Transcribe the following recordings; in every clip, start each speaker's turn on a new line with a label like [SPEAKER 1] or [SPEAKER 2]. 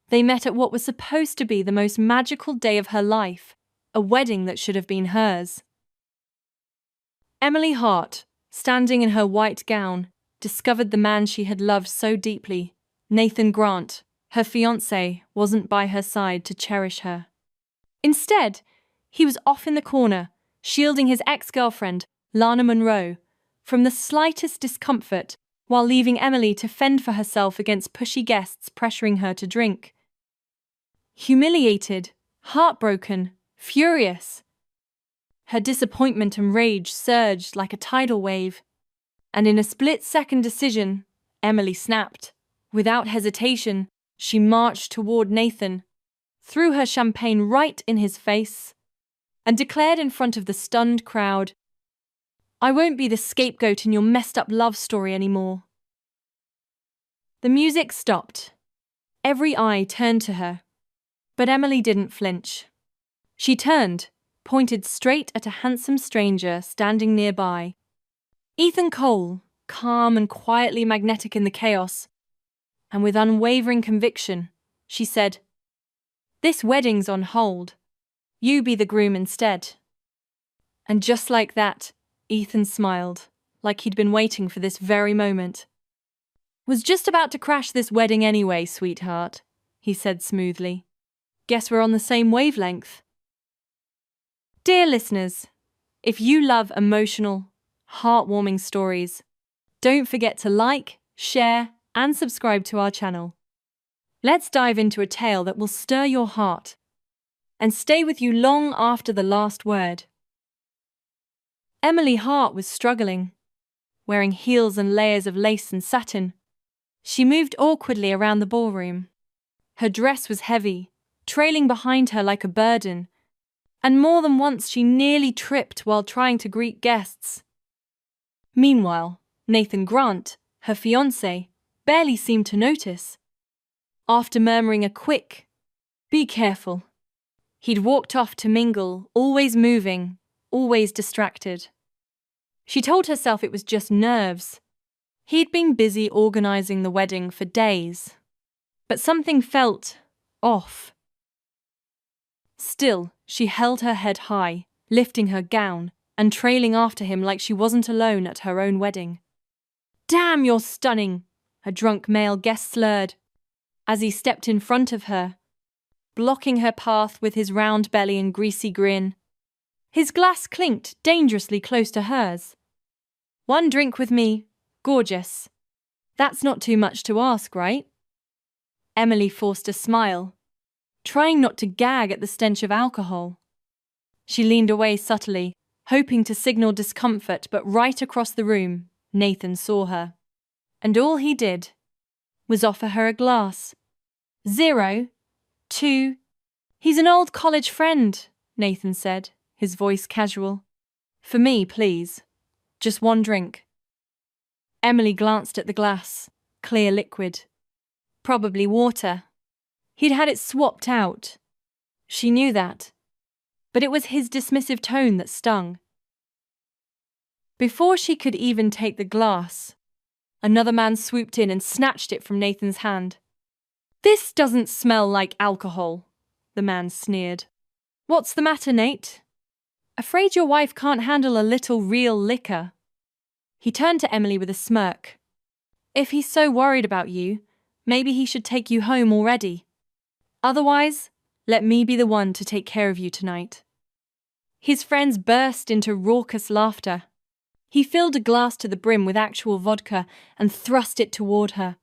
[SPEAKER 1] They met at what was supposed to be the most magical day of her life, a wedding that should have been hers. Emily Hart, standing in her white gown, discovered the man she had loved so deeply. Nathan Grant, her fiancé, wasn't by her side to cherish her. Instead, he was off in the corner, shielding his ex-girlfriend, Lana Monroe, from the slightest discomfort while leaving Emily to fend for herself against pushy guests pressuring her to drink. Humiliated, heartbroken, furious, her disappointment and rage surged like a tidal wave, and in a split-second decision, Emily snapped. Without hesitation, she marched toward Nathan, threw her champagne right in his face, and declared in front of the stunned crowd, "I won't be the scapegoat in your messed-up love story anymore." The music stopped. Every eye turned to her, but Emily didn't flinch. She turned, pointed straight at a handsome stranger standing nearby. Ethan Cole, calm and quietly magnetic in the chaos, and with unwavering conviction, she said, "This wedding's on hold. You be the groom instead." And just like that, Ethan smiled, like he'd been waiting for this very moment. "Was just about to crash this wedding anyway, sweetheart," he said smoothly. "Guess we're on the same wavelength." Dear listeners, if you love emotional, heartwarming stories, don't forget to like, share, and subscribe to our channel. Let's dive into a tale that will stir your heart and stay with you long after the last word. Emily Hart was struggling, wearing heels and layers of lace and satin. She moved awkwardly around the ballroom. Her dress was heavy, trailing behind her like a burden, and more than once she nearly tripped while trying to greet guests. Meanwhile, Nathan Grant, her fiancé, barely seemed to notice. After murmuring a quick, "Be careful," he'd walked off to mingle, always moving, always distracted. She told herself it was just nerves. He'd been busy organizing the wedding for days, but something felt off. Still, she held her head high, lifting her gown and trailing after him like she wasn't alone at her own wedding. "Damn, you're stunning," a drunk male guest slurred as he stepped in front of her, blocking her path with his round belly and greasy grin. His glass clinked dangerously close to hers. "One drink with me, gorgeous. That's not too much to ask, right?" Emily forced a smile, trying not to gag at the stench of alcohol. She leaned away subtly, hoping to signal discomfort, but right across the room, Nathan saw her. And all he did was offer her a glass. 0, 2. "He's an old college friend," Nathan said, his voice casual. "For me, please. Just one drink." Emily glanced at the glass, clear liquid. Probably water. He'd had it swapped out. She knew that. But it was his dismissive tone that stung. Before she could even take the glass, another man swooped in and snatched it from Nathan's hand. "This doesn't smell like alcohol," the man sneered. "What's the matter, Nate? Afraid your wife can't handle a little real liquor?" He turned to Emily with a smirk. "If he's so worried about you, maybe he should take you home already. Otherwise, let me be the one to take care of you tonight." His friends burst into raucous laughter. He filled a glass to the brim with actual vodka and thrust it toward her.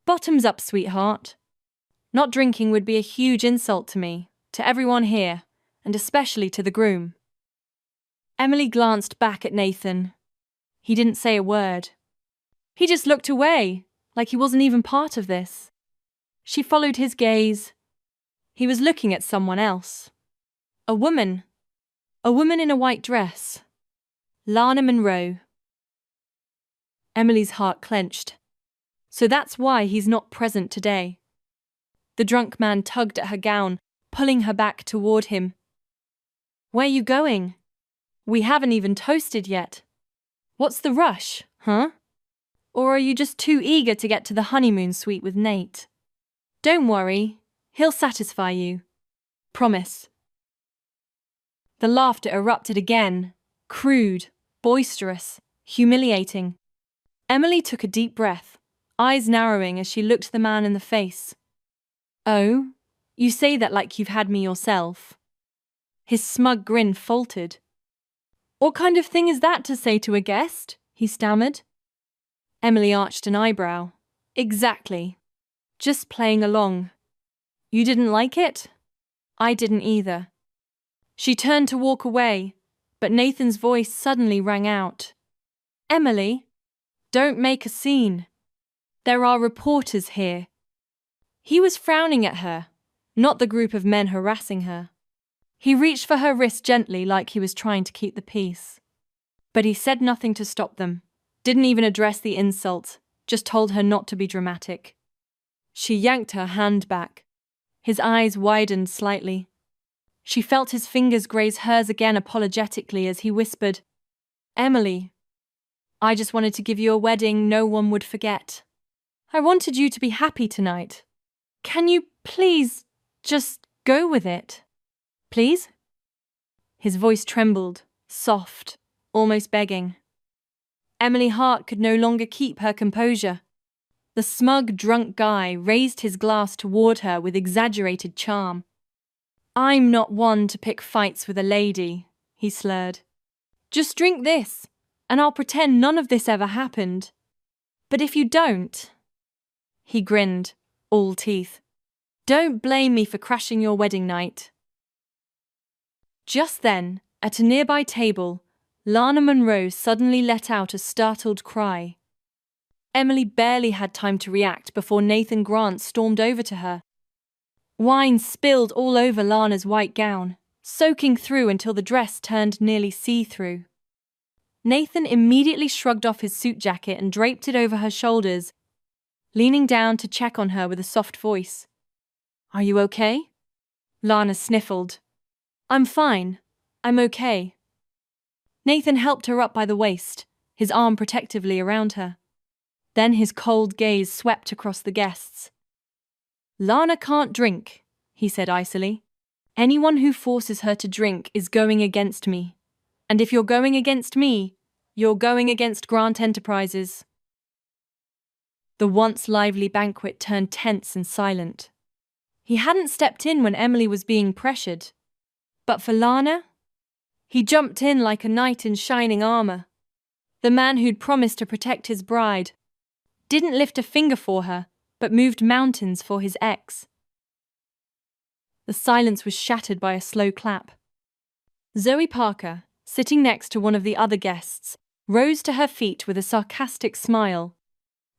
[SPEAKER 1] "Bottoms up, sweetheart. Not drinking would be a huge insult to me, to everyone here, and especially to the groom." Emily glanced back at Nathan. He didn't say a word. He just looked away, like he wasn't even part of this. She followed his gaze. He was looking at someone else. A woman. A woman in a white dress. Lana Monroe. Emily's heart clenched. So that's why he's not present today. The drunk man tugged at her gown, pulling her back toward him. "Where you going? We haven't even toasted yet. What's the rush, huh? Or are you just too eager to get to the honeymoon suite with Nate?" Don't worry, he'll satisfy you. Promise. The laughter erupted again, crude, boisterous, humiliating. Emily took a deep breath, eyes narrowing as she looked the man in the face. Oh, you say that like you've had me yourself. His smug grin faltered. What kind of thing is that to say to a guest? He stammered. Emily arched an eyebrow. Exactly. Just playing along. You didn't like it? I didn't either. She turned to walk away, but Nathan's voice suddenly rang out. Emily, don't make a scene. There are reporters here. He was frowning at her, not the group of men harassing her. He reached for her wrist gently like he was trying to keep the peace. But he said nothing to stop them, didn't even address the insult, just told her not to be dramatic. She yanked her hand back. His eyes widened slightly. She felt his fingers graze hers again apologetically as he whispered, Emily, I just wanted to give you a wedding no one would forget. I wanted you to be happy tonight. Can you please just go with it? Please? His voice trembled, soft, almost begging. Emily Hart could no longer keep her composure. The smug, drunk guy raised his glass toward her with exaggerated charm. I'm not one to pick fights with a lady, he slurred. Just drink this, and I'll pretend none of this ever happened. But if you don't... He grinned, all teeth. Don't blame me for crashing your wedding night. Just then, at a nearby table, Lana Monroe suddenly let out a startled cry. Emily barely had time to react before Nathan Grant stormed over to her. Wine spilled all over Lana's white gown, soaking through until the dress turned nearly see-through. Nathan immediately shrugged off his suit jacket and draped it over her shoulders, leaning down to check on her with a soft voice. Are you okay? Lana sniffled. I'm fine. I'm okay. Nathan helped her up by the waist, his arm protectively around her. Then his cold gaze swept across the guests. Lana can't drink, he said icily. Anyone who forces her to drink is going against me. And if you're going against me, you're going against Grant Enterprises. The once lively banquet turned tense and silent. He hadn't stepped in when Emily was being pressured. But for Lana, he jumped in like a knight in shining armor. The man who'd promised to protect his bride didn't lift a finger for her, but moved mountains for his ex. The silence was shattered by a slow clap. Zoe Parker, sitting next to one of the other guests, rose to her feet with a sarcastic smile.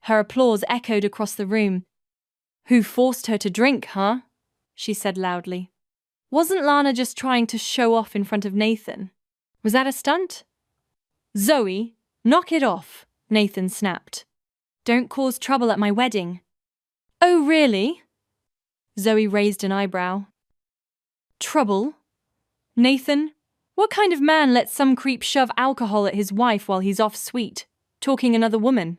[SPEAKER 1] Her applause echoed across the room. Who forced her to drink, huh? She said loudly. Wasn't Lana just trying to show off in front of Nathan? Was that a stunt? Zoe, knock it off, Nathan snapped. Don't cause trouble at my wedding. Oh, really? Zoe raised an eyebrow. Trouble? Nathan, what kind of man lets some creep shove alcohol at his wife while he's off sweet, talking another woman?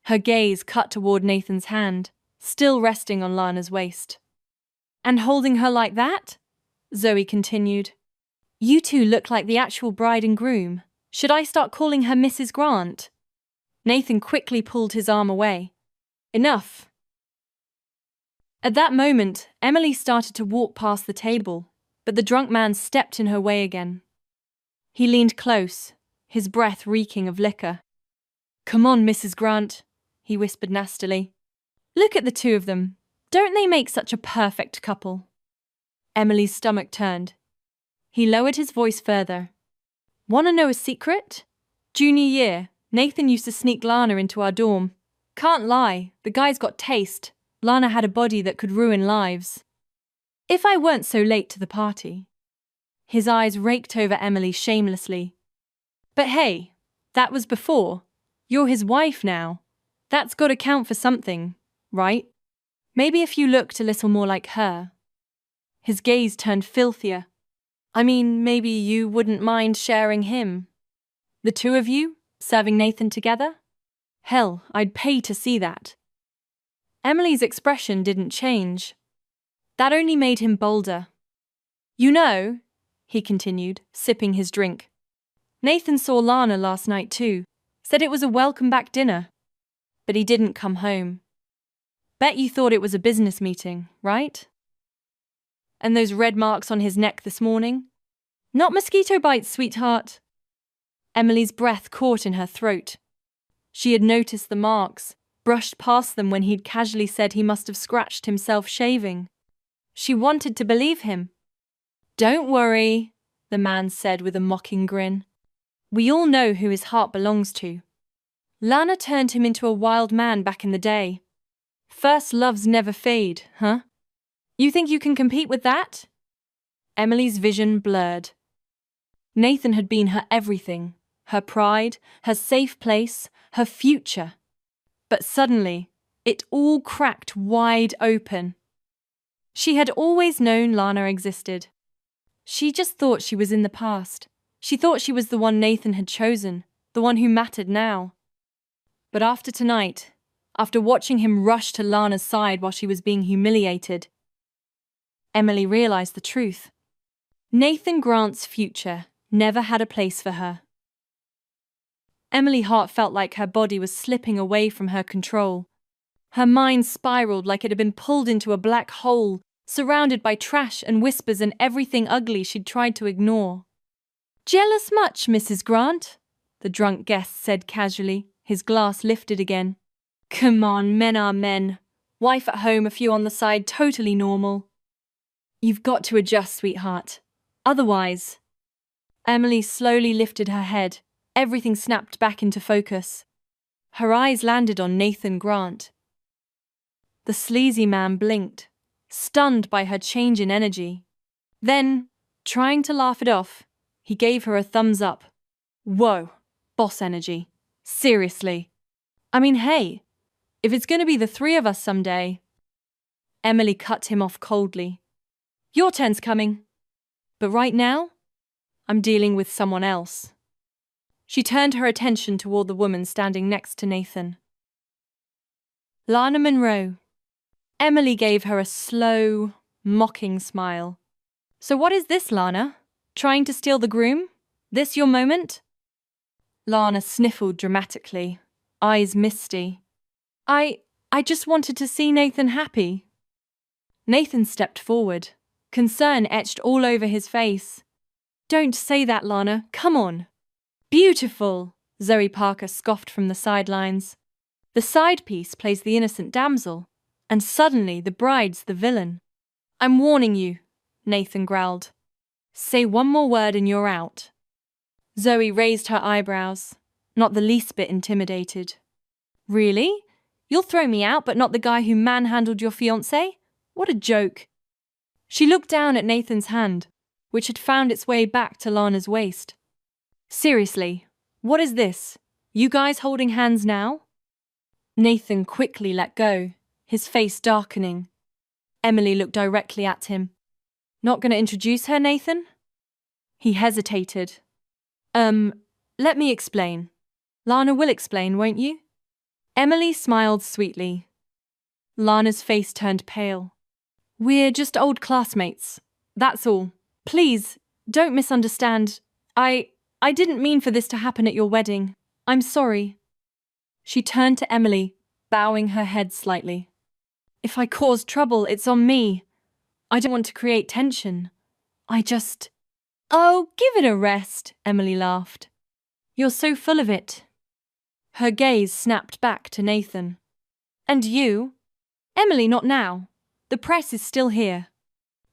[SPEAKER 1] Her gaze cut toward Nathan's hand, still resting on Lana's waist. And holding her like that? Zoe continued. You two look like the actual bride and groom. Should I start calling her Mrs. Grant? Nathan quickly pulled his arm away. Enough. At that moment, Emily started to walk past the table, but the drunk man stepped in her way again. He leaned close, his breath reeking of liquor. Come on, Mrs. Grant, he whispered nastily. Look at the two of them. Don't they make such a perfect couple? Emily's stomach turned. He lowered his voice further. Want to know a secret? Junior year, Nathan used to sneak Lana into our dorm. Can't lie, the guy's got taste. Lana had a body that could ruin lives. If I weren't so late to the party. His eyes raked over Emily shamelessly. But hey, that was before. You're his wife now. That's got to count for something, right? Maybe if you looked a little more like her. His gaze turned filthier. I mean, maybe you wouldn't mind sharing him. The two of you, serving Nathan together? Hell, I'd pay to see that. Emily's expression didn't change. That only made him bolder. You know, he continued, sipping his drink. Nathan saw Lana last night too. Said it was a welcome-back dinner. But he didn't come home. Bet you thought it was a business meeting, right? And those red marks on his neck this morning? Not mosquito bites, sweetheart. Emily's breath caught in her throat. She had noticed the marks, brushed past them when he'd casually said he must have scratched himself shaving. She wanted to believe him. Don't worry, the man said with a mocking grin. We all know who his heart belongs to. Lana turned him into a wild man back in the day. First loves never fade, huh? You think you can compete with that? Emily's vision blurred. Nathan had been her everything, her pride, her safe place, her future. But suddenly, it all cracked wide open. She had always known Lana existed. She just thought she was in the past. She thought she was the one Nathan had chosen, the one who mattered now. But after tonight, after watching him rush to Lana's side while she was being humiliated, Emily realized the truth. Nathan Grant's future never had a place for her. Emily Hart felt like her body was slipping away from her control. Her mind spiraled like it had been pulled into a black hole, surrounded by trash and whispers and everything ugly she'd tried to ignore. Jealous much, Mrs. Grant? The drunk guest said casually, his glass lifted again. Come on, men are men. Wife at home, a few on the side, totally normal. You've got to adjust, sweetheart. Otherwise... Emily slowly lifted her head. Everything snapped back into focus. Her eyes landed on Nathan Grant. The sleazy man blinked, stunned by her change in energy. Then, trying to laugh it off, he gave her a thumbs up. Whoa, boss energy. Seriously. I mean, hey, if it's going to be the three of us someday... Emily cut him off coldly. Your turn's coming. But right now, I'm dealing with someone else. She turned her attention toward the woman standing next to Nathan. Lana Monroe. Emily gave her a slow, mocking smile. So what is this, Lana? Trying to steal the groom? This your moment? Lana sniffled dramatically, eyes misty. I just wanted to see Nathan happy. Nathan stepped forward, concern etched all over his face. Don't say that, Lana. Come on. Beautiful, Zoe Parker scoffed from the sidelines. The side piece plays the innocent damsel, and suddenly the bride's the villain. I'm warning you, Nathan growled. Say one more word and you're out. Zoe raised her eyebrows, not the least bit intimidated. Really? You'll throw me out, but not the guy who manhandled your fiancé? What a joke. She looked down at Nathan's hand, which had found its way back to Lana's waist. Seriously, what is this? You guys holding hands now? Nathan quickly let go, his face darkening. Emily looked directly at him. Not going to introduce her, Nathan? He hesitated. Let me explain. Lana will explain, won't you? Emily smiled sweetly. Lana's face turned pale. We're just old classmates. That's all. Please, don't misunderstand. I didn't mean for this to happen at your wedding. I'm sorry. She turned to Emily, bowing her head slightly. If I caused trouble, it's on me. I don't want to create tension. Oh, give it a rest, Emily laughed. You're so full of it. Her gaze snapped back to Nathan. And you? Emily, not now. The press is still here.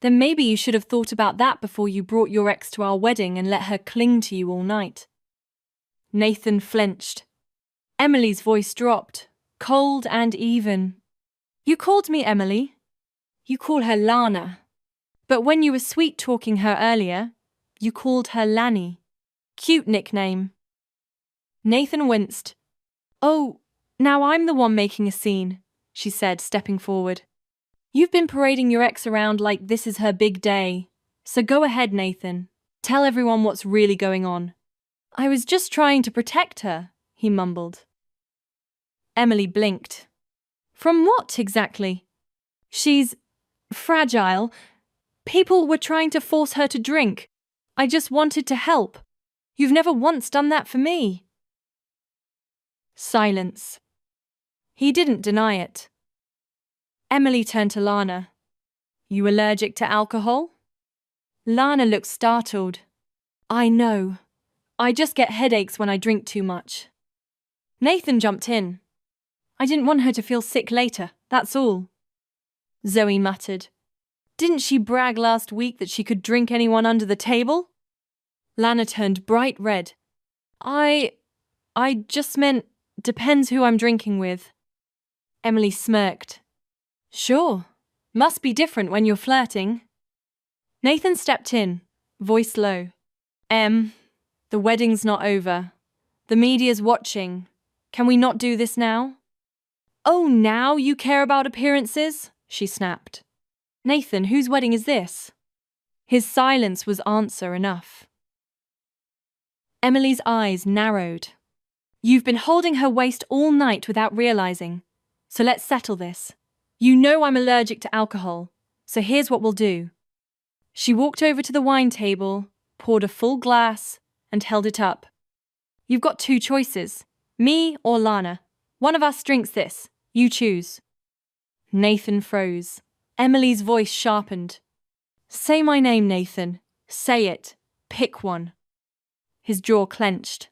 [SPEAKER 1] Then maybe you should have thought about that before you brought your ex to our wedding and let her cling to you all night. Nathan flinched. Emily's voice dropped, cold and even. You called me Emily. You call her Lana. But when you were sweet-talking her earlier, you called her Lanny. Cute nickname. Nathan winced. Oh, now I'm the one making a scene, she said, stepping forward. You've been parading your ex around like this is her big day. So go ahead, Nathan. Tell everyone what's really going on. I was just trying to protect her, he mumbled. Emily blinked. From what exactly? She's fragile. People were trying to force her to drink. I just wanted to help. You've never once done that for me. Silence. He didn't deny it. Emily turned to Lana. You allergic to alcohol? Lana looked startled. I know. I just get headaches when I drink too much. Nathan jumped in. I didn't want her to feel sick later, that's all. Zoe muttered. Didn't she brag last week that she could drink anyone under the table? Lana turned bright red. I just meant, depends who I'm drinking with. Emily smirked. Sure, must be different when you're flirting. Nathan stepped in, voice low. The wedding's not over. The media's watching. Can we not do this now? Oh, now you care about appearances? She snapped. Nathan, whose wedding is this? His silence was answer enough. Emily's eyes narrowed. You've been holding her waist all night without realizing. So let's settle this. You know I'm allergic to alcohol, so here's what we'll do. She walked over to the wine table, poured a full glass, and held it up. You've got two choices, me or Lana. One of us drinks this. You choose. Nathan froze. Emily's voice sharpened. Say my name, Nathan. Say it. Pick one. His jaw clenched.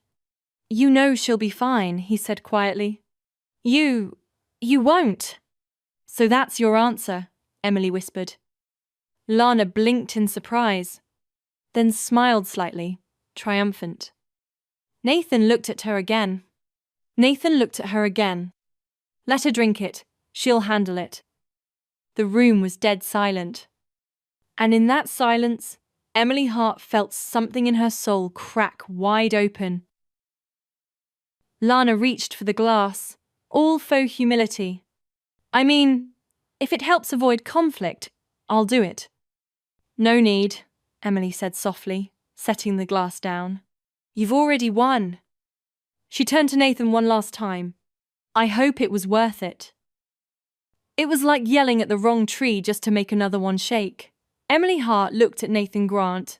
[SPEAKER 1] You know she'll be fine, he said quietly. You won't. So that's your answer, Emily whispered. Lana blinked in surprise, then smiled slightly, triumphant. Nathan looked at her again. Let her drink it. She'll handle it. The room was dead silent. And in that silence, Emily Hart felt something in her soul crack wide open. Lana reached for the glass, all faux humility. I mean, if it helps avoid conflict, I'll do it. No need, Emily said softly, setting the glass down. You've already won. She turned to Nathan one last time. I hope it was worth it. It was like yelling at the wrong tree just to make another one shake. Emily Hart looked at Nathan Grant,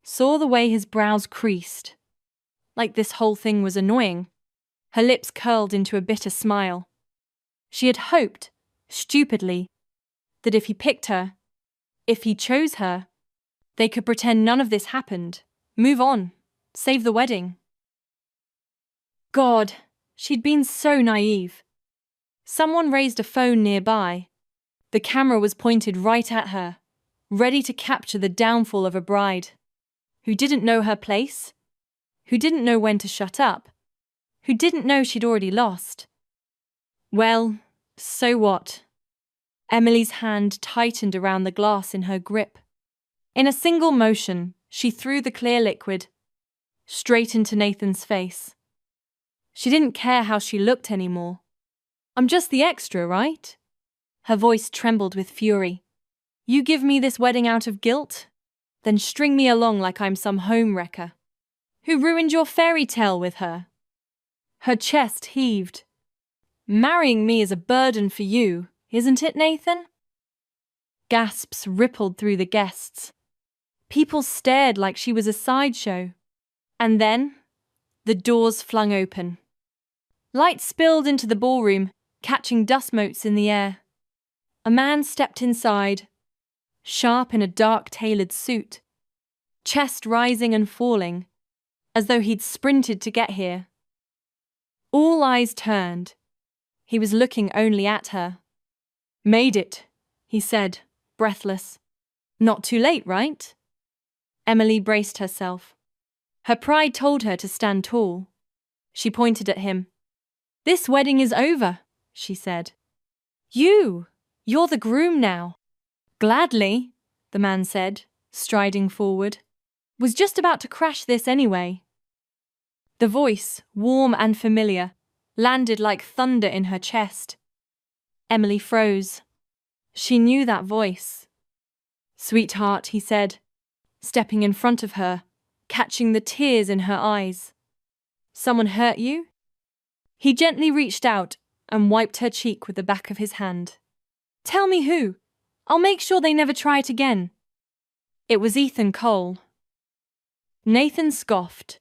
[SPEAKER 1] saw the way his brows creased. Like this whole thing was annoying. Her lips curled into a bitter smile. She had hoped, stupidly, that if he picked her, if he chose her, they could pretend none of this happened, move on, save the wedding. God, she'd been so naive. Someone raised a phone nearby. The camera was pointed right at her, ready to capture the downfall of a bride, who didn't know her place, who didn't know when to shut up, who didn't know she'd already lost. Well, so what? Emily's hand tightened around the glass in her grip. In a single motion, she threw the clear liquid straight into Nathan's face. She didn't care how she looked anymore. I'm just the extra, right? Her voice trembled with fury. You give me this wedding out of guilt? Then string me along like I'm some home wrecker. Who ruined your fairy tale with her? Her chest heaved. Marrying me is a burden for you, isn't it, Nathan? Gasps rippled through the guests. People stared like she was a sideshow. And then, the doors flung open. Light spilled into the ballroom, catching dust motes in the air. A man stepped inside, sharp in a dark tailored suit, chest rising and falling, as though he'd sprinted to get here. All eyes turned. He was looking only at her. Made it, he said, breathless. Not too late, right? Emily braced herself. Her pride told her to stand tall. She pointed at him. This wedding is over, she said. You're the groom now. Gladly, the man said, striding forward. Was just about to crash this anyway. The voice, warm and familiar, landed like thunder in her chest. Emily froze. She knew that voice. Sweetheart, he said, stepping in front of her, catching the tears in her eyes. Someone hurt you? He gently reached out, and wiped her cheek with the back of his hand. Tell me who. I'll make sure they never try it again. It was Ethan Cole. Nathan scoffed.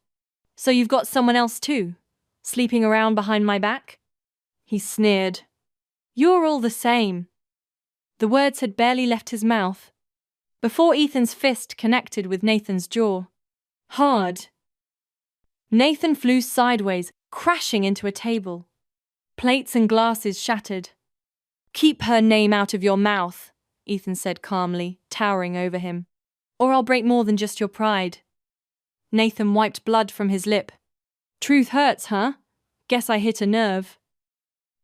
[SPEAKER 1] So you've got someone else too, sleeping around behind my back? He sneered. You're all the same. The words had barely left his mouth before Ethan's fist connected with Nathan's jaw. Hard. Nathan flew sideways, crashing into a table. Plates and glasses shattered. Keep her name out of your mouth, Ethan said calmly, towering over him. Or I'll break more than just your pride. Nathan wiped blood from his lip. Truth hurts, huh? Guess I hit a nerve.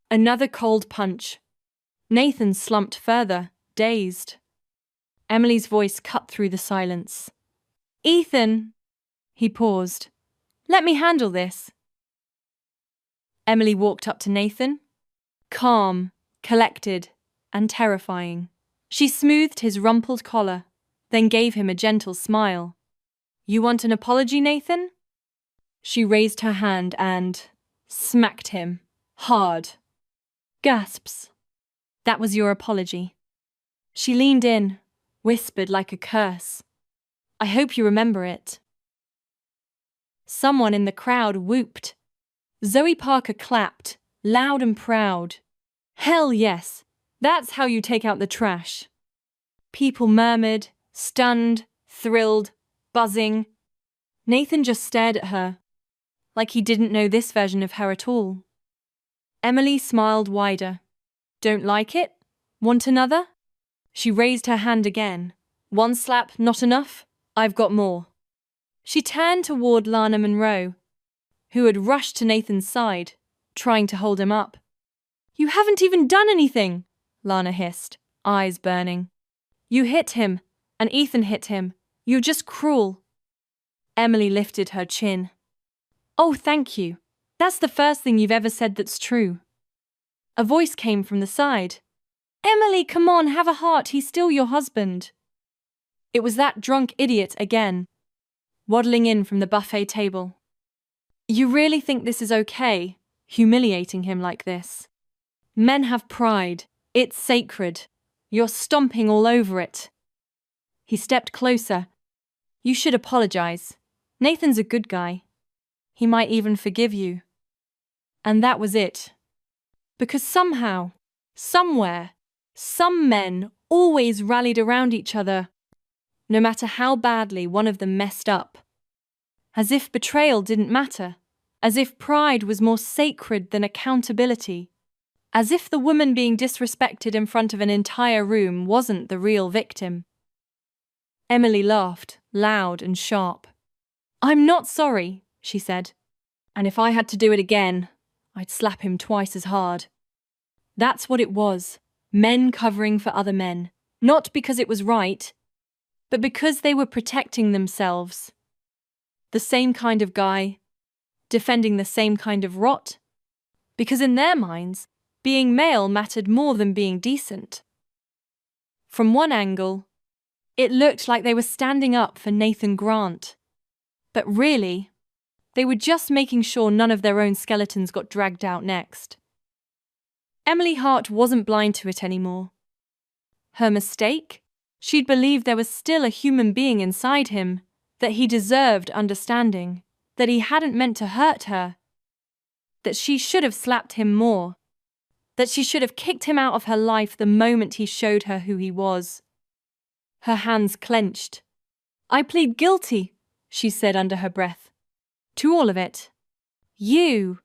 [SPEAKER 1] Another cold punch. Nathan slumped further, dazed. Emily's voice cut through the silence. Ethan! He paused. Let me handle this. Emily walked up to Nathan. Calm, collected, and terrifying. She smoothed his rumpled collar, then gave him a gentle smile. You want an apology, Nathan? She raised her hand and smacked him, hard. Gasps. That was your apology. She leaned in, whispered like a curse. I hope you remember it. Someone in the crowd whooped. Zoe Parker clapped, loud and proud. Hell yes, that's how you take out the trash. People murmured, stunned, thrilled, buzzing. Nathan just stared at her, like he didn't know this version of her at all. Emily smiled wider. Don't like it? Want another? She raised her hand again. One slap, not enough? I've got more. She turned toward Lana Monroe, who had rushed to Nathan's side, trying to hold him up. You haven't even done anything, Lana hissed, eyes burning. You hit him, and Ethan hit him. You're just cruel. Emily lifted her chin. Oh, thank you. That's the first thing you've ever said that's true. A voice came from the side. Emily, come on, have a heart, he's still your husband. It was that drunk idiot again, waddling in from the buffet table. You really think this is okay, humiliating him like this? Men have pride. It's sacred. You're stomping all over it. He stepped closer. You should apologize. Nathan's a good guy. He might even forgive you. And that was it. Because somehow, somewhere, some men always rallied around each other, no matter how badly one of them messed up. As if betrayal didn't matter. As if pride was more sacred than accountability. As if the woman being disrespected in front of an entire room wasn't the real victim. Emily laughed, loud and sharp. I'm not sorry, she said. And if I had to do it again, I'd slap him twice as hard. That's what it was. Men covering for other men. Not because it was right, but because they were protecting themselves. The same kind of guy, defending the same kind of rot. Because in their minds, being male mattered more than being decent. From one angle, it looked like they were standing up for Nathan Grant. But really, they were just making sure none of their own skeletons got dragged out next. Emily Hart wasn't blind to it anymore. Her mistake? She'd believed there was still a human being inside him, that he deserved understanding, that he hadn't meant to hurt her, that she should have slapped him more, that she should have kicked him out of her life the moment he showed her who he was. Her hands clenched. I plead guilty, she said under her breath. To all of it. You,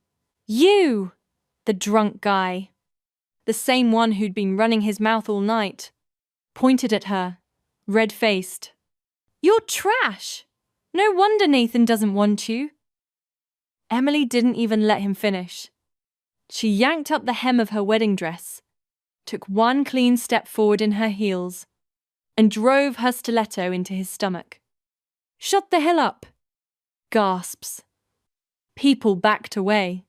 [SPEAKER 1] the drunk guy. The same one who'd been running his mouth all night. Pointed at her, red-faced. You're trash! No wonder Nathan doesn't want you. Emily didn't even let him finish. She yanked up the hem of her wedding dress, took one clean step forward in her heels, and drove her stiletto into his stomach. Shut the hell up! Gasps. People backed away.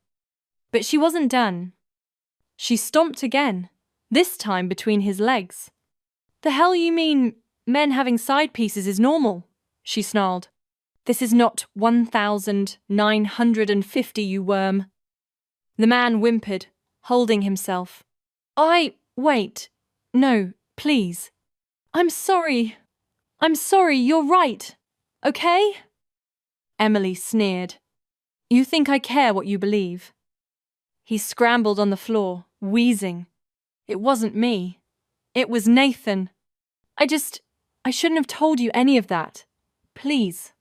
[SPEAKER 1] But she wasn't done. She stomped again, this time between his legs. The hell you mean, men having side pieces is normal? She snarled. This is not 1,950, you worm. The man whimpered, holding himself. Wait. No, please. I'm sorry. You're right. Okay? Emily sneered. You think I care what you believe? He scrambled on the floor, wheezing. It wasn't me. It was Nathan. I shouldn't have told you any of that. Please.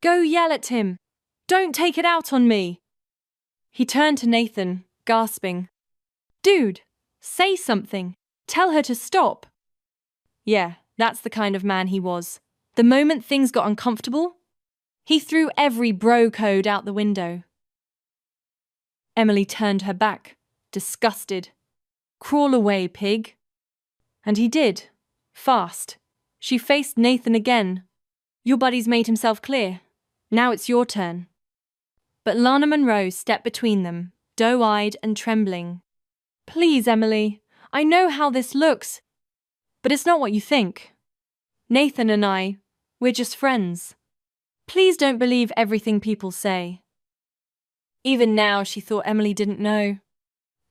[SPEAKER 1] Go yell at him. Don't take it out on me. He turned to Nathan, gasping. Dude, say something. Tell her to stop. Yeah, that's the kind of man he was. The moment things got uncomfortable, he threw every bro code out the window. Emily turned her back, disgusted. Crawl away, pig. And he did. Fast. She faced Nathan again. Your buddy's made himself clear. Now it's your turn. But Lana Monroe stepped between them, doe-eyed and trembling. Please, Emily, I know how this looks, but it's not what you think. Nathan and we're just friends. Please don't believe everything people say. Even now, she thought Emily didn't know.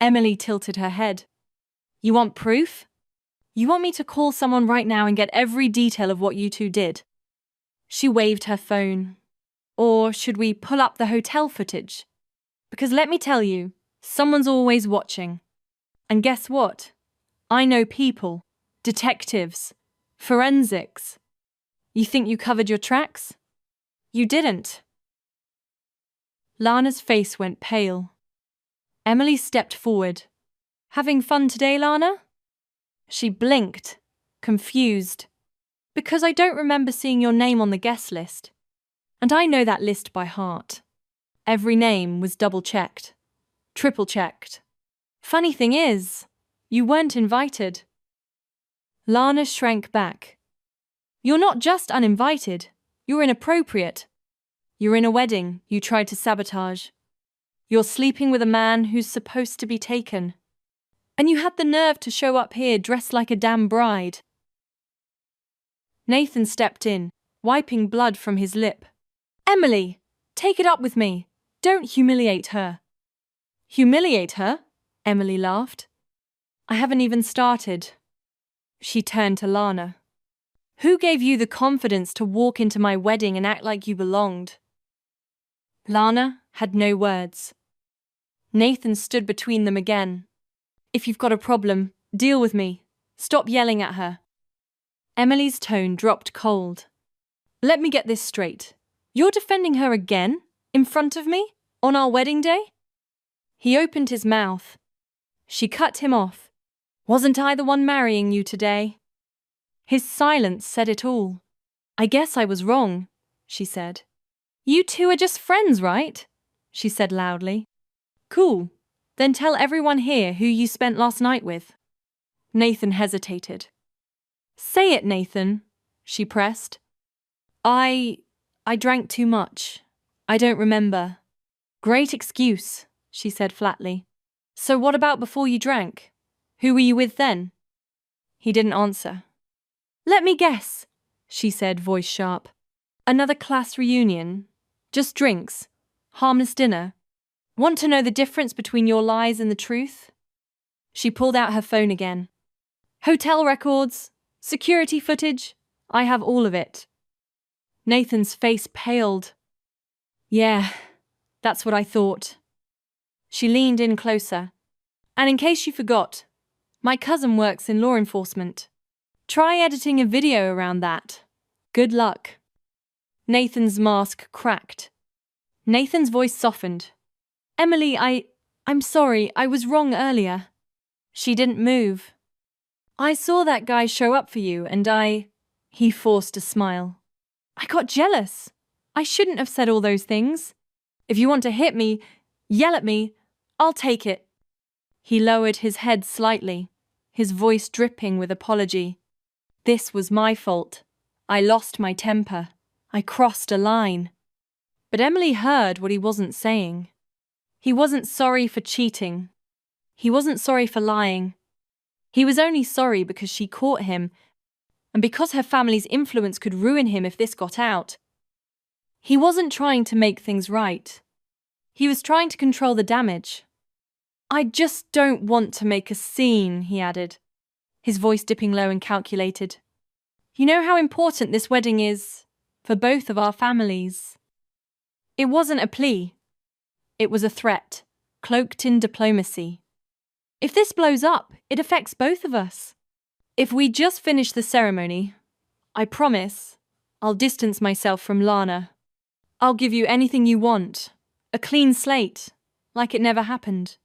[SPEAKER 1] Emily tilted her head. You want proof? You want me to call someone right now and get every detail of what you two did? She waved her phone. Or should we pull up the hotel footage? Because let me tell you, someone's always watching. And guess what? I know people, detectives, forensics. You think you covered your tracks? You didn't. Lana's face went pale. Emily stepped forward. Having fun today, Lana? She blinked, confused. Because I don't remember seeing your name on the guest list. And I know that list by heart. Every name was double-checked, triple-checked. Funny thing is, you weren't invited. Lana shrank back. You're not just uninvited, you're inappropriate. You're in a wedding you tried to sabotage. You're sleeping with a man who's supposed to be taken. And you had the nerve to show up here dressed like a damn bride. Nathan stepped in, wiping blood from his lip. Emily, take it up with me. Don't humiliate her. Humiliate her? Emily laughed. I haven't even started. She turned to Lana. Who gave you the confidence to walk into my wedding and act like you belonged? Lana had no words. Nathan stood between them again. If you've got a problem, deal with me. Stop yelling at her. Emily's tone dropped cold. Let me get this straight. You're defending her again? In front of me? On our wedding day? He opened his mouth. She cut him off. Wasn't I the one marrying you today? His silence said it all. I guess I was wrong, she said. You two are just friends, right? She said loudly. Cool. Then tell everyone here who you spent last night with. Nathan hesitated. Say it, Nathan, she pressed. I drank too much. I don't remember. Great excuse, she said flatly. So what about before you drank? Who were you with then? He didn't answer. Let me guess, she said, voice sharp. Another class reunion? Just drinks? Harmless dinner? Want to know the difference between your lies and the truth? She pulled out her phone again. Hotel records, security footage, I have all of it. Nathan's face paled. Yeah, that's what I thought. She leaned in closer. And in case you forgot, my cousin works in law enforcement. Try editing a video around that. Good luck. Nathan's mask cracked. Nathan's voice softened. Emily, I'm sorry, I was wrong earlier. She didn't move. I saw that guy show up for you and he forced a smile. I got jealous. I shouldn't have said all those things. If you want to hit me, yell at me, I'll take it. He lowered his head slightly, his voice dripping with apology. This was my fault. I lost my temper. I crossed a line. But Emily heard what he wasn't saying. He wasn't sorry for cheating. He wasn't sorry for lying. He was only sorry because she caught him, and because her family's influence could ruin him if this got out. He wasn't trying to make things right. He was trying to control the damage. I just don't want to make a scene, he added, his voice dipping low and calculated. You know how important this wedding is for both of our families. It wasn't a plea. It was a threat, cloaked in diplomacy. If this blows up, it affects both of us. If we just finish the ceremony, I promise I'll distance myself from Lana. I'll give you anything you want, a clean slate, like it never happened.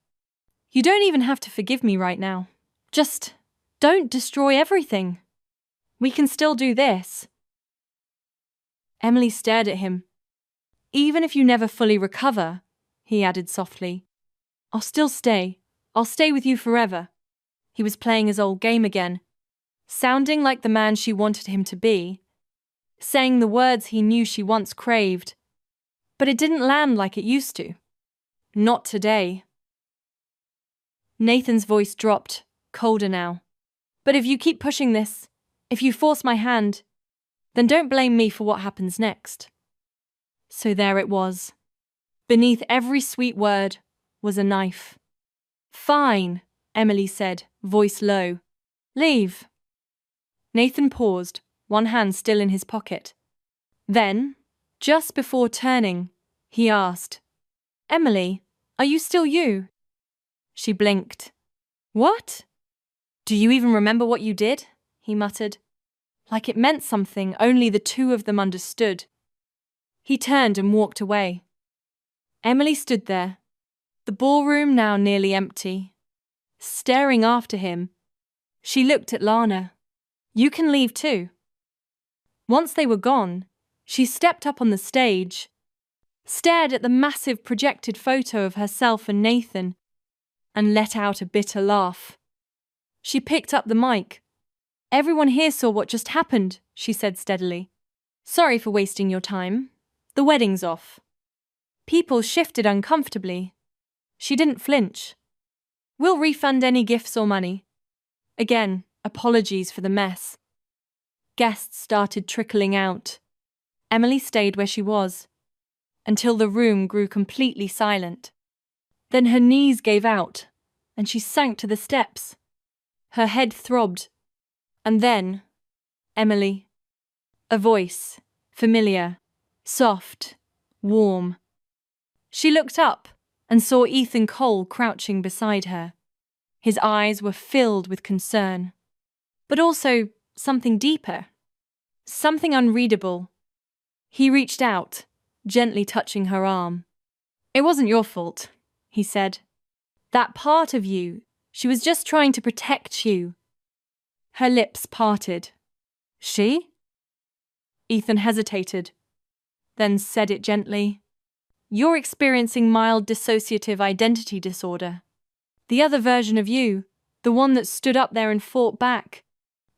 [SPEAKER 1] You don't even have to forgive me right now. Just don't destroy everything. We can still do this. Emily stared at him. Even if you never fully recover, he added softly, I'll still stay. I'll stay with you forever. He was playing his old game again, sounding like the man she wanted him to be, saying the words he knew she once craved. But it didn't land like it used to. Not today. Nathan's voice dropped, colder now. But if you keep pushing this, if you force my hand, then don't blame me for what happens next. So there it was. Beneath every sweet word was a knife. Fine, Emily said, voice low. Leave. Nathan paused, one hand still in his pocket. Then, just before turning, he asked, Emily, are you still you? She blinked. What? Do you even remember what you did? He muttered. Like it meant something only the two of them understood. He turned and walked away. Emily stood there, the ballroom now nearly empty. Staring after him, she looked at Lana. You can leave too. Once they were gone, she stepped up on the stage, stared at the massive projected photo of herself and Nathan, and let out a bitter laugh. She picked up the mic. Everyone here saw what just happened, she said steadily. Sorry for wasting your time. The wedding's off. People shifted uncomfortably. She didn't flinch. We'll refund any gifts or money. Again, apologies for the mess. Guests started trickling out. Emily stayed where she was, until the room grew completely silent. Then her knees gave out, and she sank to the steps. Her head throbbed. And then, Emily. A voice, familiar, soft, warm. She looked up and saw Ethan Cole crouching beside her. His eyes were filled with concern, but also something deeper, something unreadable. He reached out, gently touching her arm. It wasn't your fault, he said. That part of you, she was just trying to protect you. Her lips parted. She? Ethan hesitated, then said it gently. You're experiencing mild dissociative identity disorder. The other version of you, the one that stood up there and fought back,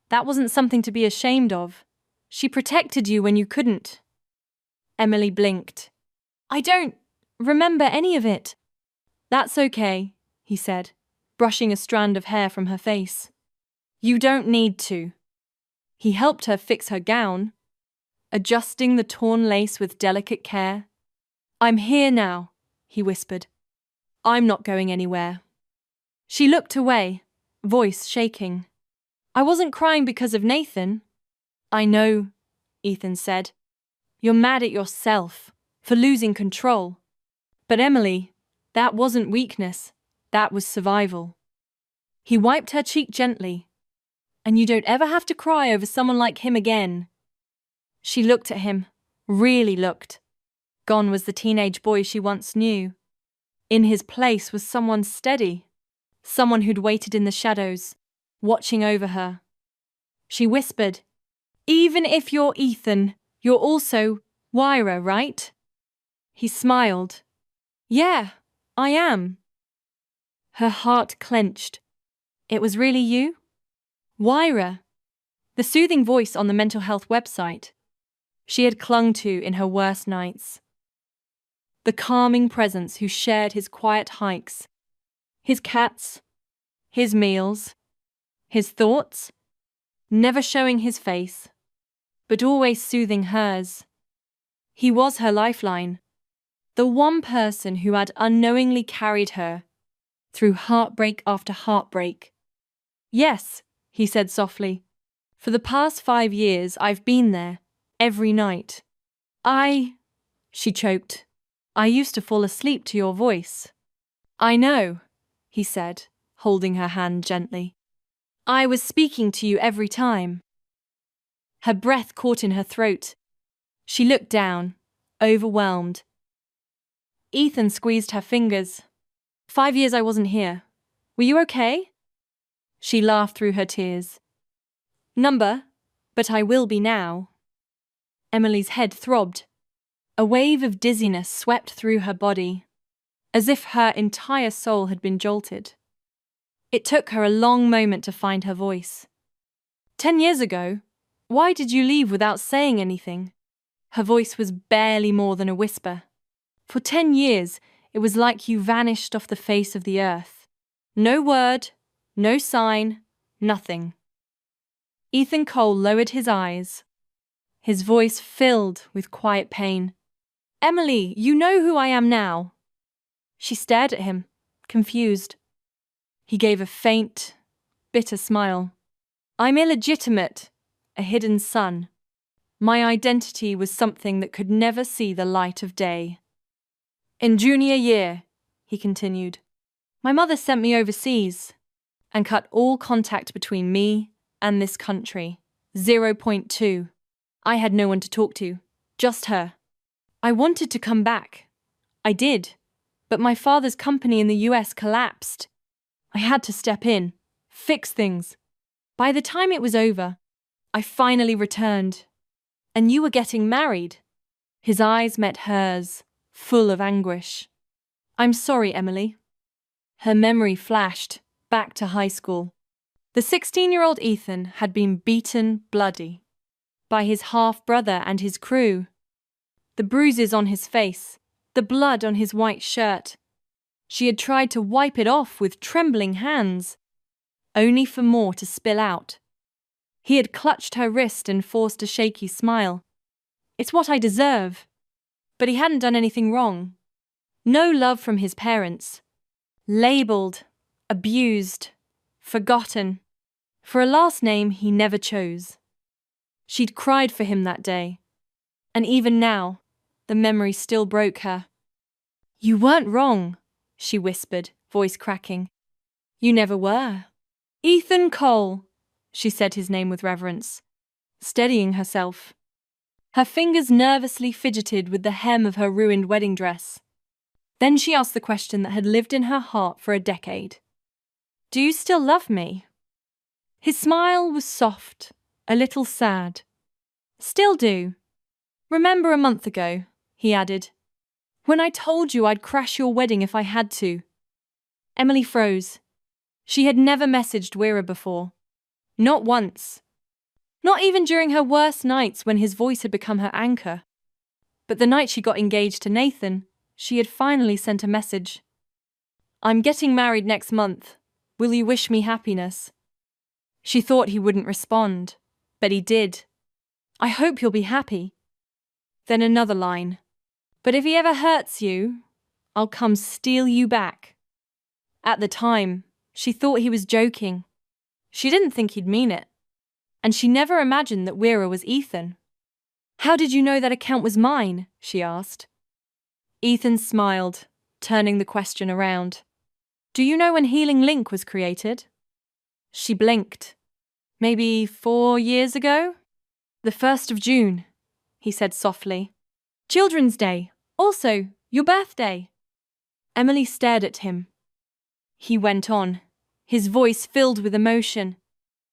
[SPEAKER 1] that wasn't something to be ashamed of. She protected you when you couldn't. Emily blinked. I don't remember any of it. That's okay, he said, brushing a strand of hair from her face. You don't need to. He helped her fix her gown, adjusting the torn lace with delicate care. I'm here now, he whispered. I'm not going anywhere. She looked away, voice shaking. I wasn't crying because of Nathan. I know, Ethan said. You're mad at yourself for losing control. But Emily, that wasn't weakness, that was survival. He wiped her cheek gently. And you don't ever have to cry over someone like him again. She looked at him, really looked. Gone was the teenage boy she once knew. In his place was someone steady, someone who'd waited in the shadows, watching over her. She whispered, Even if you're Ethan, you're also Wyra, right? He smiled. Yeah, I am. Her heart clenched. It was really you? Wyra, the soothing voice on the mental health website she had clung to in her worst nights. The calming presence who shared his quiet hikes, his cats, his meals, his thoughts, never showing his face, but always soothing hers. He was her lifeline, the one person who had unknowingly carried her through heartbreak after heartbreak. Yes, he said softly. For the past 5 years, I've been there, every night. She choked. I used to fall asleep to your voice. I know, he said, holding her hand gently. I was speaking to you every time. Her breath caught in her throat. She looked down, overwhelmed. Ethan squeezed her fingers. 5 years I wasn't here. Were you okay? She laughed through her tears. But I will be now. Emily's head throbbed. A wave of dizziness swept through her body, as if her entire soul had been jolted. It took her a long moment to find her voice. 10 years ago, why did you leave without saying anything? Her voice was barely more than a whisper. For 10 years, it was like you vanished off the face of the earth. No word, no sign, nothing. Ethan Cole lowered his eyes, his voice filled with quiet pain. Emily, you know who I am now. She stared at him, confused. He gave a faint, bitter smile. I'm illegitimate, a hidden son. My identity was something that could never see the light of day. In junior year, he continued, my mother sent me overseas and cut all contact between me and this country. 0.2. I had no one to talk to, just her. I wanted to come back. I did, but my father's company in the US collapsed. I had to step in, fix things. By the time it was over, I finally returned. And you were getting married. His eyes met hers, full of anguish. I'm sorry, Emily. Her memory flashed back to high school. The 16-year-old Ethan had been beaten bloody by his half-brother and his crew. The bruises on his face, the blood on his white shirt. She had tried to wipe it off with trembling hands, only for more to spill out. He had clutched her wrist and forced a shaky smile. It's what I deserve. But he hadn't done anything wrong. No love from his parents. Labelled, abused, forgotten, for a last name he never chose. She'd cried for him that day, and even now, the memory still broke her. You weren't wrong, she whispered, voice cracking. You never were. Ethan Cole, she said his name with reverence, steadying herself. Her fingers nervously fidgeted with the hem of her ruined wedding dress. Then she asked the question that had lived in her heart for a decade. Do you still love me? His smile was soft, a little sad. Still do. Remember a month ago, he added, when I told you I'd crash your wedding if I had to. Emily froze. She had never messaged Wira before. Not once. Not even during her worst nights when his voice had become her anchor. But the night she got engaged to Nathan, she had finally sent a message. I'm getting married next month. Will you wish me happiness? She thought he wouldn't respond, but he did. I hope you'll be happy. Then another line. But if he ever hurts you, I'll come steal you back. At the time, she thought he was joking. She didn't think he'd mean it. And she never imagined that Wira was Ethan. How did you know that account was mine? She asked. Ethan smiled, turning the question around. Do you know when Healing Link was created? She blinked. Maybe 4 years ago? The 1st of June, he said softly. Children's Day. Also, your birthday. Emily stared at him. He went on, his voice filled with emotion.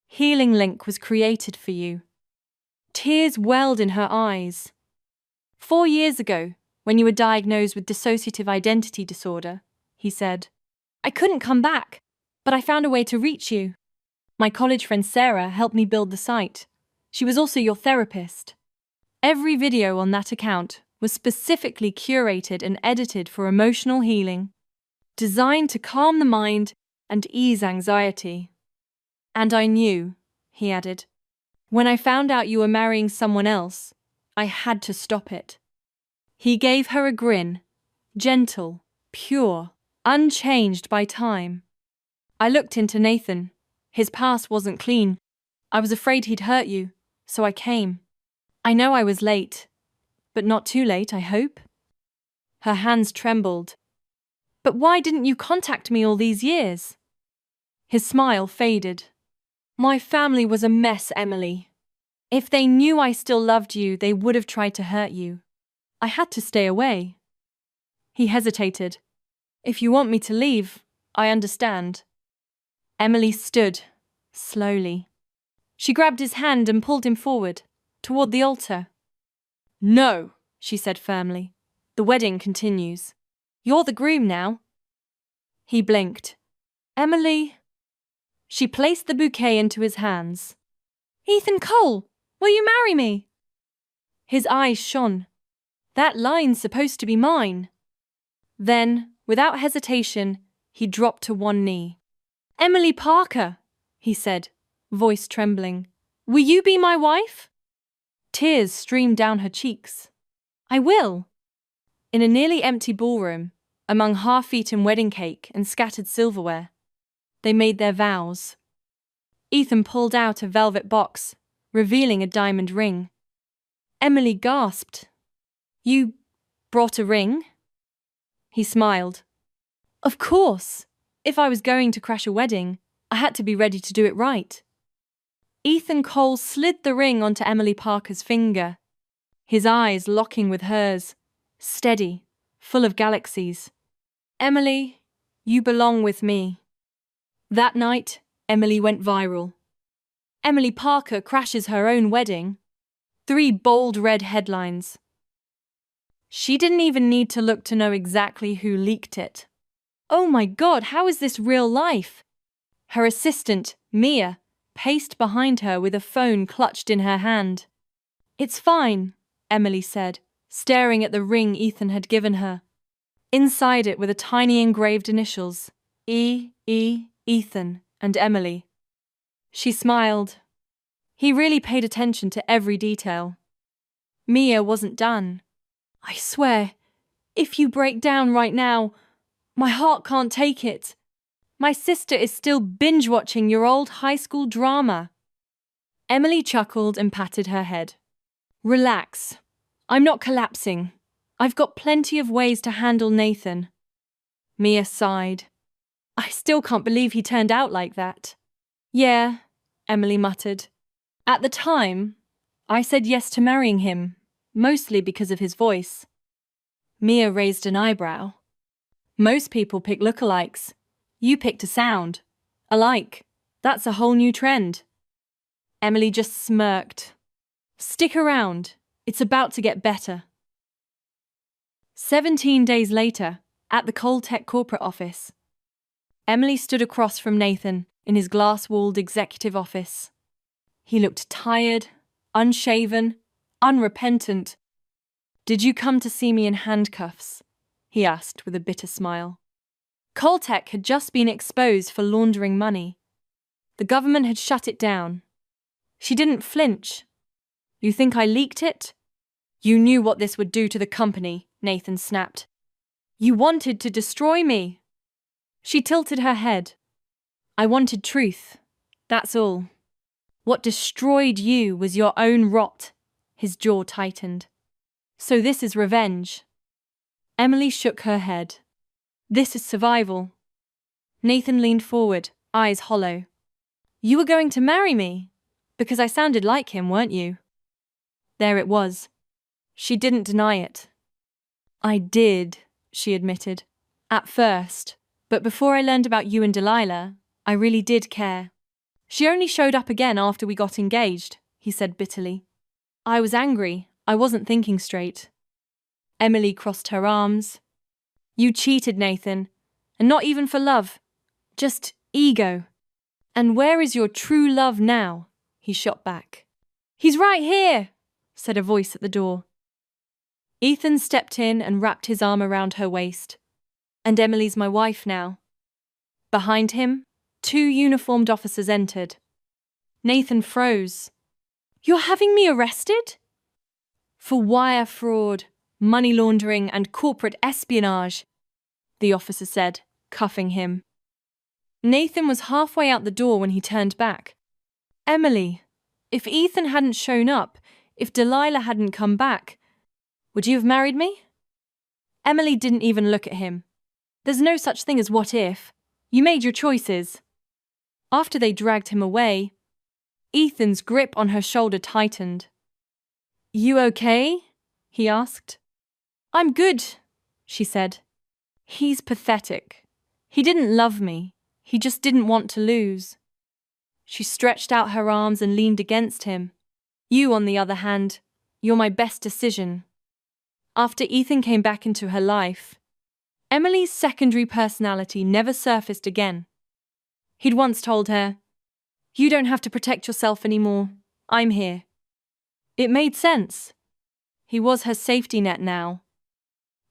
[SPEAKER 1] Healing Link was created for you. Tears welled in her eyes. 4 years ago, when you were diagnosed with dissociative identity disorder, he said, I couldn't come back, but I found a way to reach you. My college friend Sarah helped me build the site. She was also your therapist. Every video on that account was specifically curated and edited for emotional healing, designed to calm the mind and ease anxiety. And I knew, he added, when I found out you were marrying someone else, I had to stop it. He gave her a grin, gentle, pure, unchanged by time. I looked into Nathan. His past wasn't clean. I was afraid he'd hurt you, so I came. I know I was late, but not too late, I hope. Her hands trembled. But why didn't you contact me all these years? His smile faded. My family was a mess, Emily. If they knew I still loved you, they would have tried to hurt you. I had to stay away. He hesitated. If you want me to leave, I understand. Emily stood, slowly. She grabbed his hand and pulled him forward, toward the altar. No, she said firmly. The wedding continues. You're the groom now. He blinked. Emily. She placed the bouquet into his hands. Ethan Cole, will you marry me? His eyes shone. That line's supposed to be mine. Then, without hesitation, he dropped to one knee. Emily Parker, he said, voice trembling. Will you be my wife? Tears streamed down her cheeks. I will. In a nearly empty ballroom, among half-eaten wedding cake and scattered silverware, they made their vows. Ethan pulled out a velvet box, revealing a diamond ring. Emily gasped. You brought a ring? He smiled. Of course. If I was going to crash a wedding, I had to be ready to do it right. Ethan Cole slid the ring onto Emily Parker's finger, his eyes locking with hers, steady, full of galaxies. Emily, you belong with me. That night, Emily went viral. Emily Parker crashes her own wedding. 3 bold red headlines. She didn't even need to look to know exactly who leaked it. Oh my God, how is this real life? Her assistant, Mia, paced behind her with a phone clutched in her hand. It's fine, Emily said, staring at the ring Ethan had given her. Inside it were the tiny engraved initials, Ethan, and Emily. She smiled. He really paid attention to every detail. Mia wasn't done. I swear, if you break down right now, my heart can't take it. My sister is still binge-watching your old high school drama. Emily chuckled and patted her head. Relax. I'm not collapsing. I've got plenty of ways to handle Nathan. Mia sighed. I still can't believe he turned out like that. Yeah, Emily muttered. At the time, I said yes to marrying him, mostly because of his voice. Mia raised an eyebrow. Most people pick lookalikes. You picked a sound. Alike. That's a whole new trend. Emily just smirked. Stick around. It's about to get better. 17 days later, at the Coltech corporate office, Emily stood across from Nathan in his glass-walled executive office. He looked tired, unshaven, unrepentant. Did you come to see me in handcuffs? He asked with a bitter smile. Coltech had just been exposed for laundering money. The government had shut it down. She didn't flinch. You think I leaked it? You knew what this would do to the company, Nathan snapped. You wanted to destroy me. She tilted her head. I wanted truth. That's all. What destroyed you was your own rot. His jaw tightened. So this is revenge. Emily shook her head. This is survival. Nathan leaned forward, eyes hollow. You were going to marry me? Because I sounded like him, weren't you? There it was. She didn't deny it. I did, she admitted. At first. But before I learned about you and Delilah, I really did care. She only showed up again after we got engaged, he said bitterly. I was angry. I wasn't thinking straight. Emily crossed her arms. You cheated, Nathan. And not even for love. Just ego. And where is your true love now? He shot back. He's right here, said a voice at the door. Ethan stepped in and wrapped his arm around her waist. And Emily's my wife now. Behind him, 2 uniformed officers entered. Nathan froze. You're having me arrested? For wire fraud, money laundering, and corporate espionage, the officer said, cuffing him. Nathan was halfway out the door when he turned back. Emily, if Ethan hadn't shown up, if Delilah hadn't come back, would you have married me? Emily didn't even look at him. There's no such thing as what if. You made your choices. After they dragged him away, Ethan's grip on her shoulder tightened. You okay? He asked. I'm good, she said. He's pathetic. He didn't love me. He just didn't want to lose. She stretched out her arms and leaned against him. You, on the other hand, you're my best decision. After Ethan came back into her life, Emily's secondary personality never surfaced again. He'd once told her, "You don't have to protect yourself anymore. I'm here." It made sense. He was her safety net now.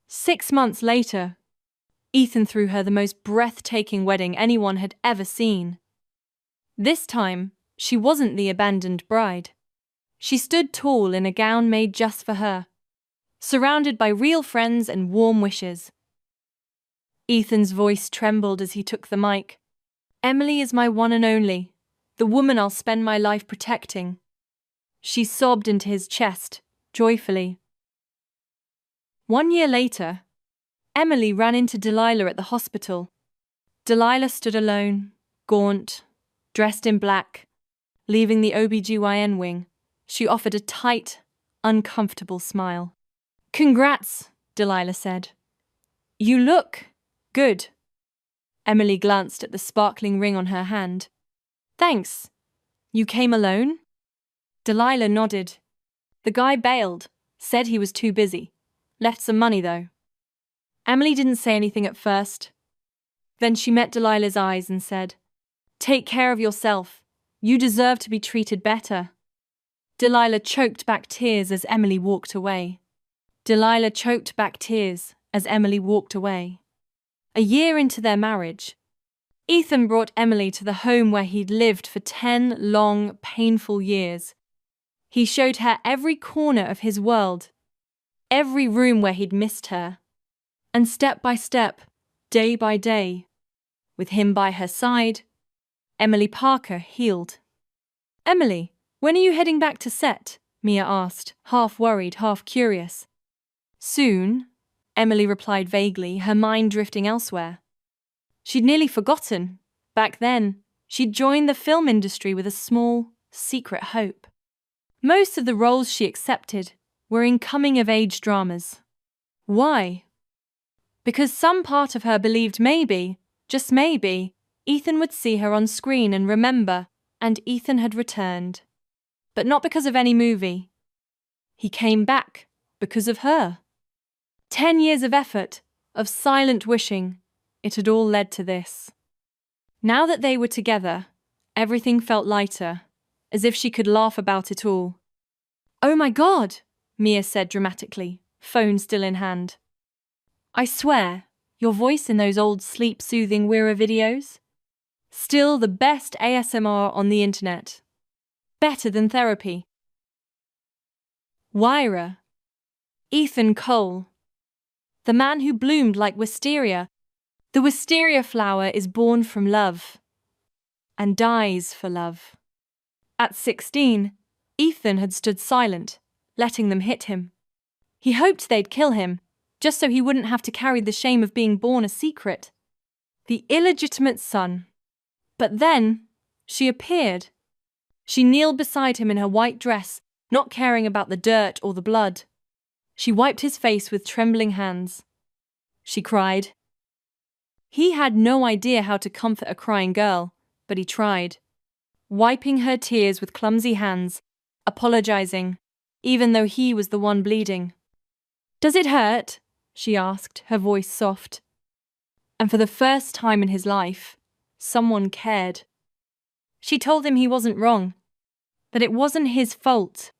[SPEAKER 1] 6 months later, Ethan threw her the most breathtaking wedding anyone had ever seen. This time, she wasn't the abandoned bride. She stood tall in a gown made just for her, surrounded by real friends and warm wishes. Ethan's voice trembled as he took the mic. Emily is my one and only, the woman I'll spend my life protecting. She sobbed into his chest, joyfully. 1 year later, Emily ran into Delilah at the hospital. Delilah stood alone, gaunt, dressed in black. Leaving the OB/GYN wing, she offered a tight, uncomfortable smile. Congrats, Delilah said. You look good. Emily glanced at the sparkling ring on her hand. Thanks. You came alone? Delilah nodded. The guy bailed, said he was too busy. Left some money, though. Emily didn't say anything at first. Then she met Delilah's eyes and said, Take care of yourself. You deserve to be treated better. Delilah choked back tears as Emily walked away. Delilah choked back tears as Emily walked away. A year into their marriage, Ethan brought Emily to the home where he'd lived for 10 long, painful years. He showed her every corner of his world, every room where he'd missed her. And step by step, day by day, with him by her side, Emily Parker healed. Emily, when are you heading back to set? Mia asked, half worried, half curious. Soon, Emily replied vaguely, her mind drifting elsewhere. She'd nearly forgotten. Back then, she'd joined the film industry with a small, secret hope. Most of the roles she accepted were in coming-of-age dramas. Why? Because some part of her believed maybe, just maybe, Ethan would see her on screen and remember, and Ethan had returned. But not because of any movie. He came back because of her. 10 years of effort, of silent wishing, it had all led to this. Now that they were together, everything felt lighter, as if she could laugh about it all. Oh my God, Mia said dramatically, phone still in hand. I swear, your voice in those old sleep-soothing Wira videos? Still the best ASMR on the internet. Better than therapy. Wira. Ethan Cole. The man who bloomed like wisteria. The wisteria flower is born from love and dies for love. At 16, Ethan had stood silent, letting them hit him. He hoped they'd kill him, just so he wouldn't have to carry the shame of being born a secret. The illegitimate son. But then, she appeared. She kneeled beside him in her white dress, not caring about the dirt or the blood. She wiped his face with trembling hands. She cried. He had no idea how to comfort a crying girl, but he tried, wiping her tears with clumsy hands, apologizing, even though he was the one bleeding. Does it hurt? She asked, her voice soft. And for the first time in his life, someone cared. She told him he wasn't wrong, that it wasn't his fault,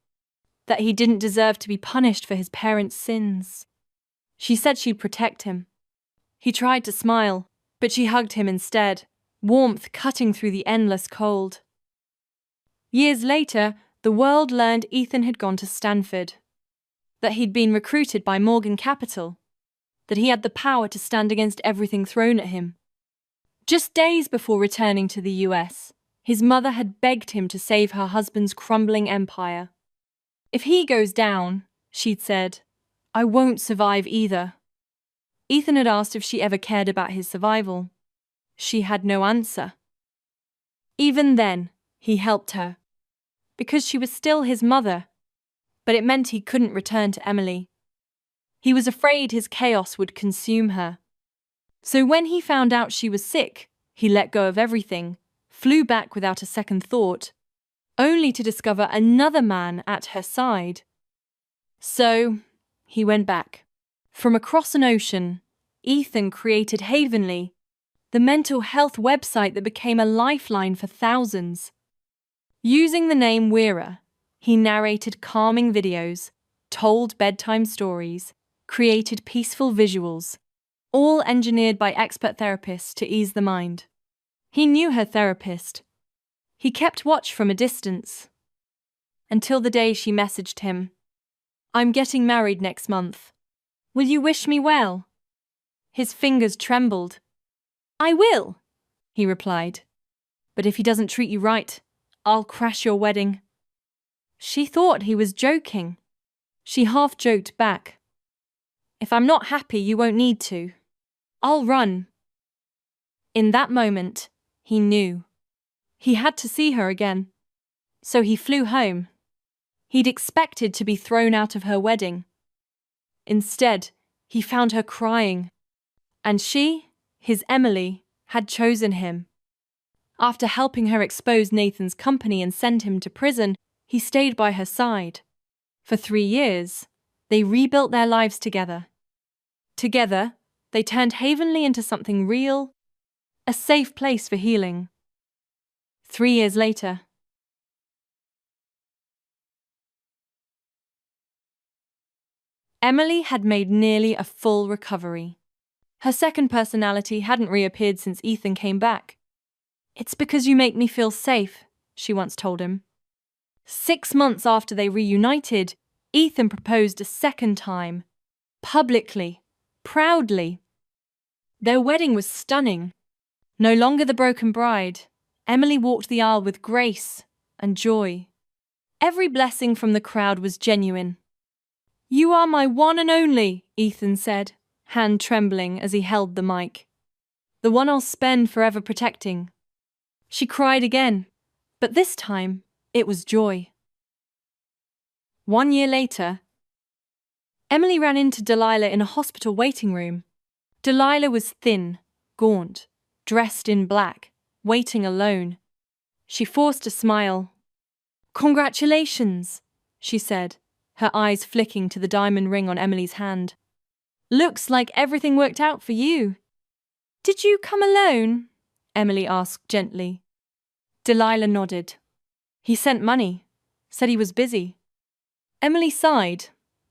[SPEAKER 1] that he didn't deserve to be punished for his parents' sins. She said she'd protect him. He tried to smile, but she hugged him instead, warmth cutting through the endless cold. Years later, the world learned Ethan had gone to Stanford, that he'd been recruited by Morgan Capital, that he had the power to stand against everything thrown at him, Just days before returning to the US, his mother had begged him to save her husband's crumbling empire. If he goes down, she'd said, I won't survive either. Ethan had asked if she ever cared about his survival. She had no answer. Even then, he helped her, because she was still his mother, but it meant he couldn't return to Emily. He was afraid his chaos would consume her. So when he found out she was sick, he let go of everything, flew back without a second thought, only to discover another man at her side. So, he went back. From across an ocean, Ethan created Havenly, the mental health website that became a lifeline for thousands. Using the name Weira, he narrated calming videos, told bedtime stories, created peaceful visuals, all engineered by expert therapists to ease the mind. He knew her therapist. He kept watch from a distance. Until the day she messaged him, I'm getting married next month. Will you wish me well? His fingers trembled. I will, he replied. But if he doesn't treat you right, I'll crash your wedding. She thought he was joking. She half joked back. If I'm not happy, you won't need to. I'll run. In that moment, he knew. He had to see her again. So he flew home. He'd expected to be thrown out of her wedding. Instead, he found her crying. And she, his Emily, had chosen him. After helping her expose Nathan's company and send him to prison, he stayed by her side. For 3 years, they rebuilt their lives together. Together, they turned Havenly into something real, a safe place for healing. 3 years later, Emily had made nearly a full recovery. Her second personality hadn't reappeared since Ethan came back. It's because you make me feel safe, she once told him. 6 months after they reunited, Ethan proposed a second time. Publicly. Proudly. Their wedding was stunning. No longer the broken bride, Emily walked the aisle with grace and joy. Every blessing from the crowd was genuine. You are my one and only, Ethan said, hand trembling as he held the mic. The one I'll spend forever protecting. She cried again, but this time it was joy. 1 year later, Emily ran into Delilah in a hospital waiting room. Delilah was thin, gaunt, dressed in black, waiting alone. She forced a smile. Congratulations, she said, her eyes flicking to the diamond ring on Emily's hand. Looks like everything worked out for you. Did you come alone? Emily asked gently. Delilah nodded. He sent money, said he was busy. Emily sighed,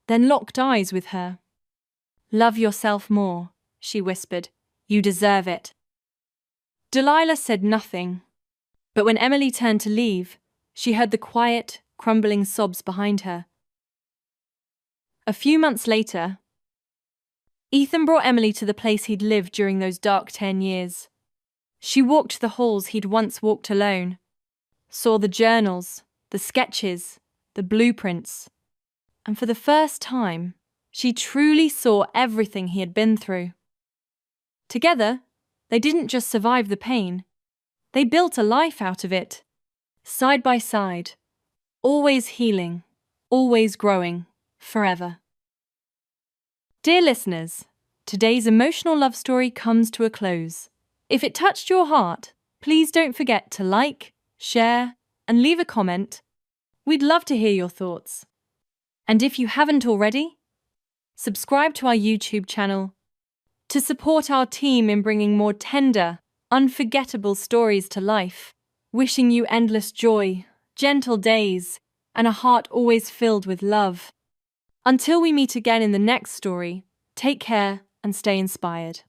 [SPEAKER 1] then locked eyes with her. Love yourself more, she whispered. You deserve it. Delilah said nothing, but when Emily turned to leave, she heard the quiet, crumbling sobs behind her. A few months later, Ethan brought Emily to the place he'd lived during those dark 10 years. She walked the halls he'd once walked alone, saw the journals, the sketches, the blueprints, and for the first time, she truly saw everything he had been through. Together, they didn't just survive the pain, they built a life out of it, side by side, always healing, always growing, forever. Dear listeners, today's emotional love story comes to a close. If it touched your heart, please don't forget to like, share, and leave a comment. We'd love to hear your thoughts. And if you haven't already, subscribe to our YouTube channel to support our team in bringing more tender, unforgettable stories to life. Wishing you endless joy, gentle days, and a heart always filled with love. Until we meet again in the next story, take care and stay inspired.